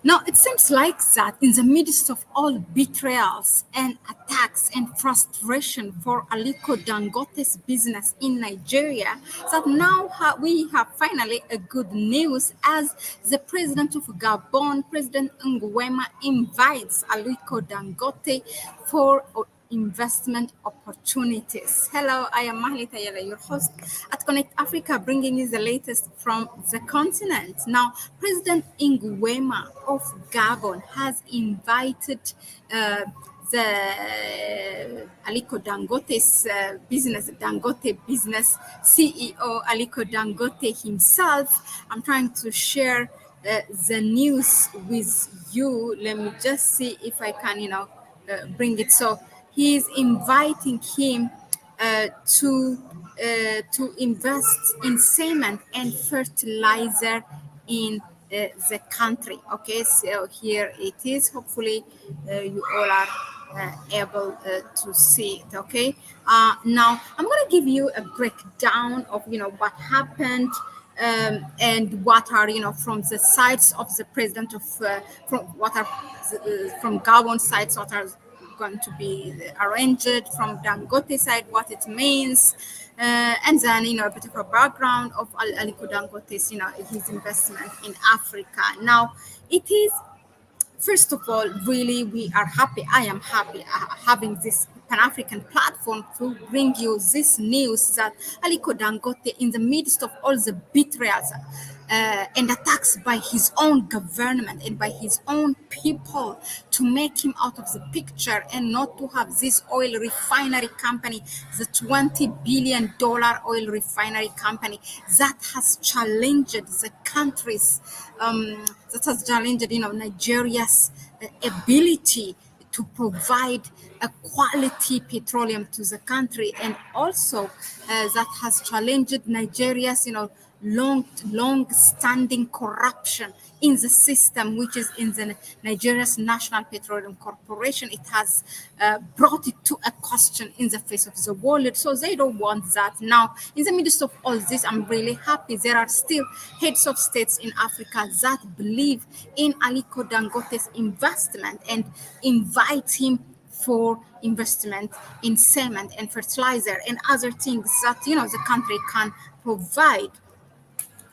Now, it seems like that in the midst of all betrayals and attacks and frustration for Aliko Dangote's business in Nigeria, that now we have finally a good news as the president of Gabon, President Nguema, invites Aliko Dangote for investment opportunities. Hello, I am Mahlet, Ayele, your host at Connect Africa, bringing you the latest from the continent. Now, President Nguema of Gabon has invited the Aliko Dangote's Dangote business CEO, Aliko Dangote himself. I'm trying to share the news with you. Let me just see if I can, bring it. So he's inviting him to invest in cement and fertilizer in the country. Okay, so here it is. Hopefully, you all are able to see it. Okay, now I'm going to give you a breakdown of what happened. And what are from the sides of the president of from Gabon sides what are going to be arranged from Dangote side, what it means, and then a bit of a background of Aliko Dangote's his investment in Africa. Now, it is first of all, really, we are happy. I am happy having this Pan-African platform to bring you this news that Aliko Dangote, in the midst of all the betrayals and attacks by his own government and by his own people to make him out of the picture and not to have this oil refinery company, the $20 billion oil refinery company that has challenged the countries, that has challenged, Nigeria's ability to provide a quality petroleum to the country, and also that has challenged Nigeria's, long-standing corruption in the system, which is in the Nigeria's National Petroleum Corporation. It has brought it to a question in the face of the world. So they don't want that. Now, in the midst of all this, I'm really happy. There are still heads of states in Africa that believe in Aliko Dangote's investment and invite him for investment in cement and fertilizer and other things that the country can provide.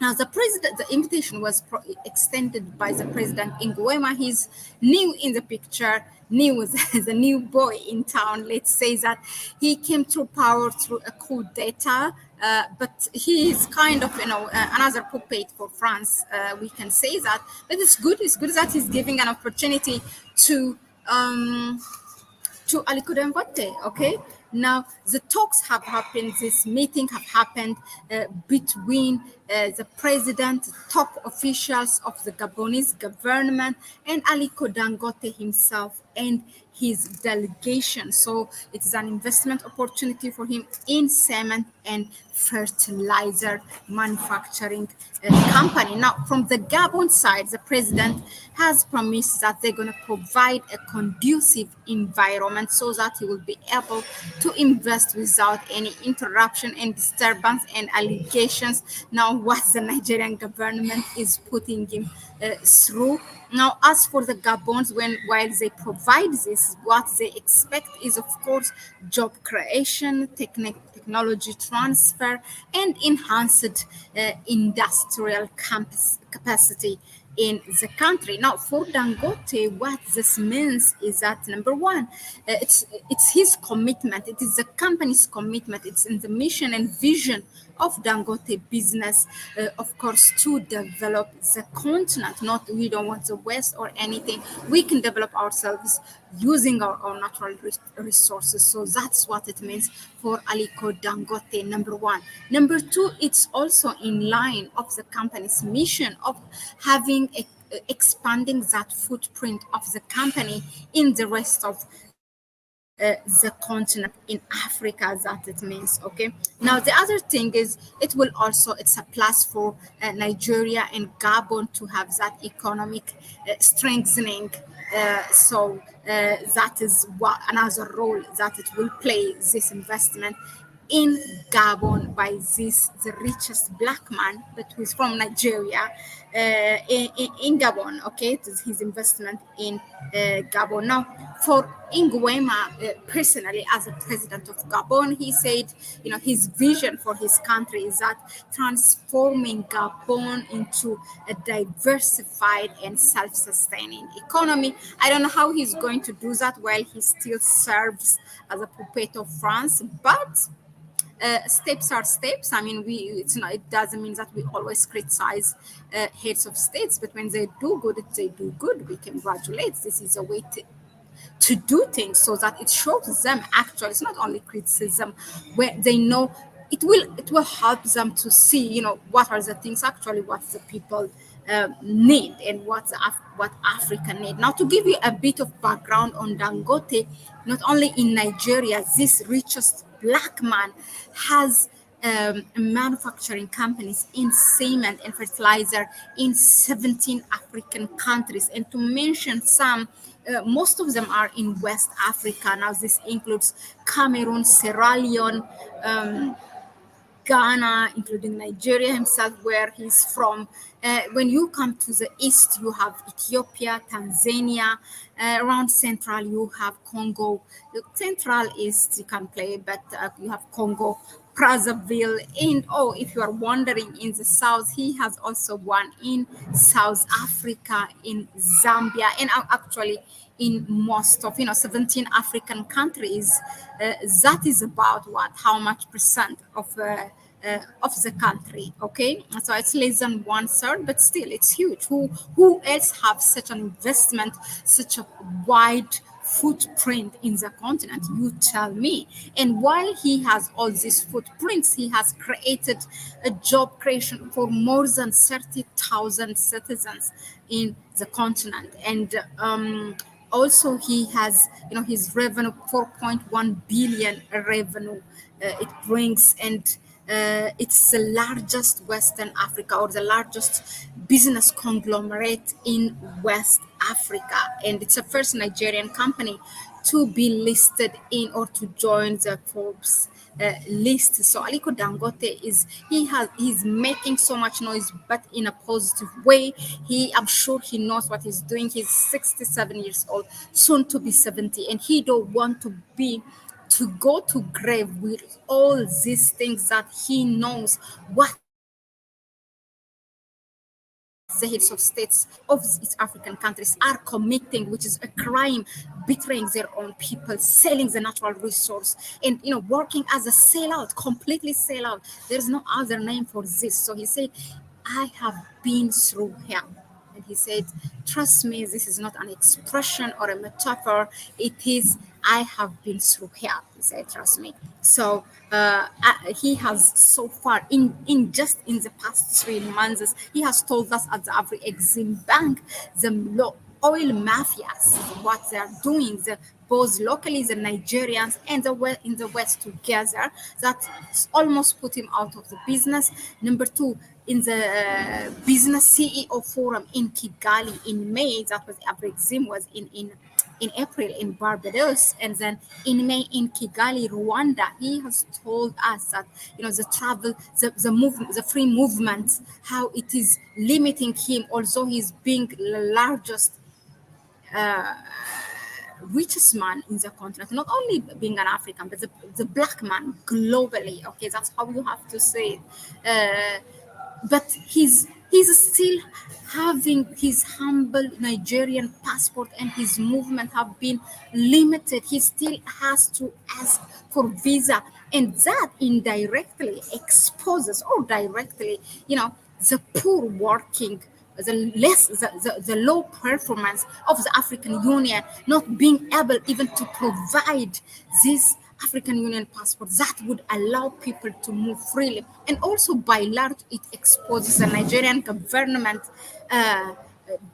Now, the invitation was extended by the president Nguema. He's new in the picture, new as a new boy in town. Let's say that he came to power through a coup d'etat, but he is kind of, another puppet for France. We can say that, but it's good. It's good that he's giving an opportunity to Aliko Dangote. Okay, now the talks have happened. This meeting have happened between the president, top officials of the Gabonese government, and Aliko Dangote himself and his delegation. So it is an investment opportunity for him in cement and fertilizer manufacturing company. Now, from the Gabon side, the president has promised that they're going to provide a conducive environment so that he will be able to invest without any interruption and disturbance and allegations. Now, what the Nigerian government is putting him through. Now, as for the Gabons, while they provide this, what they expect is, of course, job creation, technology transfer, and enhanced industrial capacity in the country. Now, for Dangote, what this means is that, number one, it's his commitment. It is the company's commitment. It's in the mission and vision of Dangote business, of course, to develop the continent. Not, we don't want the West or anything. We can develop ourselves using our natural resources. So that's what it means for Aliko Dangote, number one. Number two, it's also in line of the company's mission of having expanding that footprint of the company in the rest of the continent in Africa, that it means. Okay, now the other thing is it's a plus for Nigeria and Gabon to have that economic strengthening. So that is what another role that it will play, this investment in Gabon by the richest black man, but who's from Nigeria, in Gabon. Okay, it is his investment in Gabon. Now, for Nguema personally, as a president of Gabon, he said, his vision for his country is that transforming Gabon into a diversified and self-sustaining economy. I don't know how he's going to do that while he still serves as a puppet of France, but steps are steps. I mean, it's not. It doesn't mean that we always criticize heads of states, but when they do good, they do good. We congratulate. This is a way to do things so that it shows them actually it's not only criticism, where they know it will help them to see what are the things actually what the people need and what Africa need. Now, to give you a bit of background on Dangote, not only in Nigeria, this richest black man has manufacturing companies in cement and fertilizer in 17 African countries. And to mention some, most of them are in West Africa. Now, this includes Cameroon, Sierra Leone, Ghana, including Nigeria himself, where he's from. When you come to the east, you have Ethiopia, Tanzania. Around central, you have Congo. The central east, you can play, but you have Congo, Brazzaville. And if you are wandering in the south, he has also one in South Africa, in Zambia, and actually in most of 17 African countries. That is about how much percent of the country. Okay, so it's less than one third, but still it's huge. Who else have such an investment, such a wide footprint in the continent? You tell me. And while he has all these footprints, he has created a job creation for more than 30,000 citizens in the continent. And also he has his revenue, 4.1 billion revenue it brings. And it's the largest Western Africa, or the largest business conglomerate in West Africa. And it's the first Nigerian company to be listed in, or to join the Forbes list. So Aliko Dangote he's making so much noise, but in a positive way. I'm sure he knows what he's doing. He's 67 years old, soon to be 70, and he don't want to go to grave with all these things that he knows what the heads of states of these African countries are committing, which is a crime, betraying their own people, selling the natural resource, and working as a sellout, completely sellout. There's no other name for this. So he said, I have been through hell. And he said, trust me, this is not an expression or a metaphor. It is, I have been through hell. He said, trust me. So he has so far, in just in the past 3 months, he has told us at the Afri Exim Bank, the oil mafias, what they are doing, both locally, the Nigerians and in the West together, that almost put him out of the business. Number two, in the business CEO forum in Kigali in May, that was Abregzim was in April in Barbados, and then in May in Kigali, Rwanda. He has told us that the travel, the movement, the free movement, how it is limiting him, although he's being the largest richest man in the continent, not only being an African, but the black man globally. Okay, that's how you have to say it. But he's still having his humble Nigerian passport, and his movement have been limited. He still has to ask for visa, and that indirectly exposes, or directly, the poor working, the low performance of the African Union, not being able even to provide this African Union passport that would allow people to move freely. And also, by large, it exposes the Nigerian government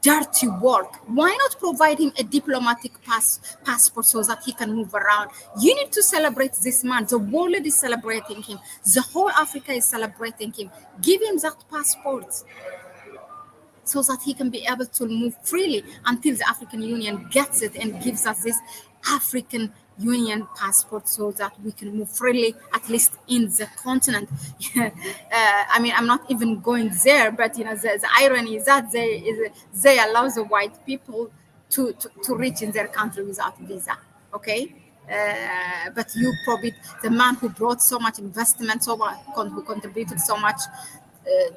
dirty work. Why not provide him a diplomatic passport so that he can move around? You need to celebrate this man. The world is celebrating him. The whole Africa is celebrating him. Give him that passport so that he can be able to move freely until the African Union gets it and gives us this African Union passport so that we can move freely, at least in the continent. I mean, I'm not even going there, but the irony is that they allow the white people to reach in their country without visa. Okay. But you probably the man who brought so much investment, so much who contributed so much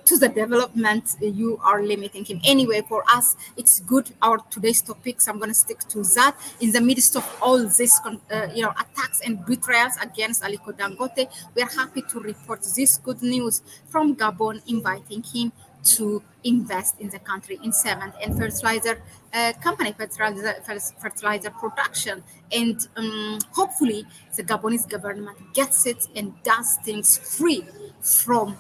to the development, you are limiting him. Anyway, for us, it's good. Our today's topics, I'm going to stick to that. In the midst of all this, attacks and betrayals against Aliuko Dangote, we are happy to report this good news from Gabon, inviting him to invest in the country in cement and fertilizer company, fertilizer production. And hopefully the Gabonese government gets it and does things free from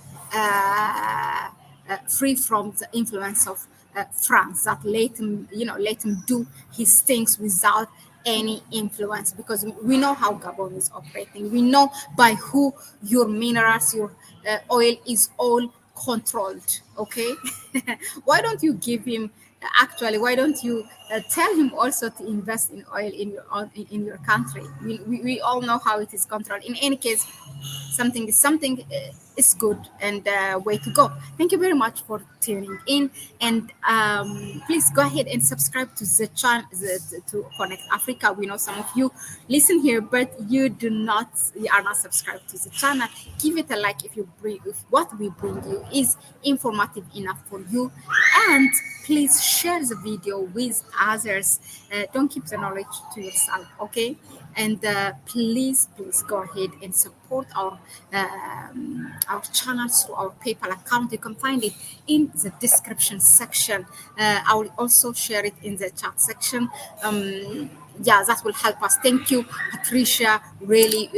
the influence of France, that let him do his things without any influence, because we know how Gabon is operating. We know by who your minerals, your oil is all controlled. Okay. Why don't you give him, actually, why don't you tell him also to invest in oil in your country? We all know how it is controlled. In any case, something is good, and way to go. Thank you very much for tuning in, and please go ahead and subscribe to the channel, to Connect Africa. We know some of you listen here, but you are not subscribed to the channel. Give it a like if what we bring you is informative enough for you, and please share the video with others. Don't keep the knowledge to yourself, okay? And please go ahead and support our channel through our PayPal account. You can find it in the description section. I will also share it in the chat section. Yeah, that will help us. Thank you, Patricia, really.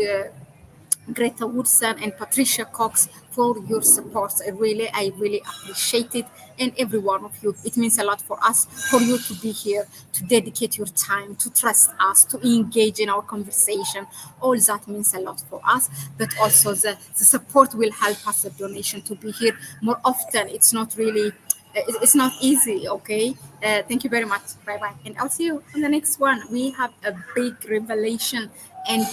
Greta Woodson and Patricia Cox, for your support. I really appreciate it. And every one of you, it means a lot for us, for you to be here, to dedicate your time, to trust us, to engage in our conversation. All that means a lot for us, but also the support will help us, the donation, to be here more often. It's not really, it's not easy, okay? Thank you very much. Bye-bye. And I'll see you on the next one. We have a big revelation, and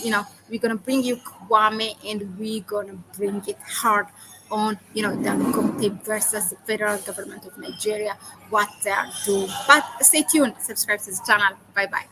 we're gonna bring you Kwame, and we're gonna bring it hard on Dangote versus the federal government of Nigeria, what they are doing. But stay tuned, subscribe to the channel. Bye bye.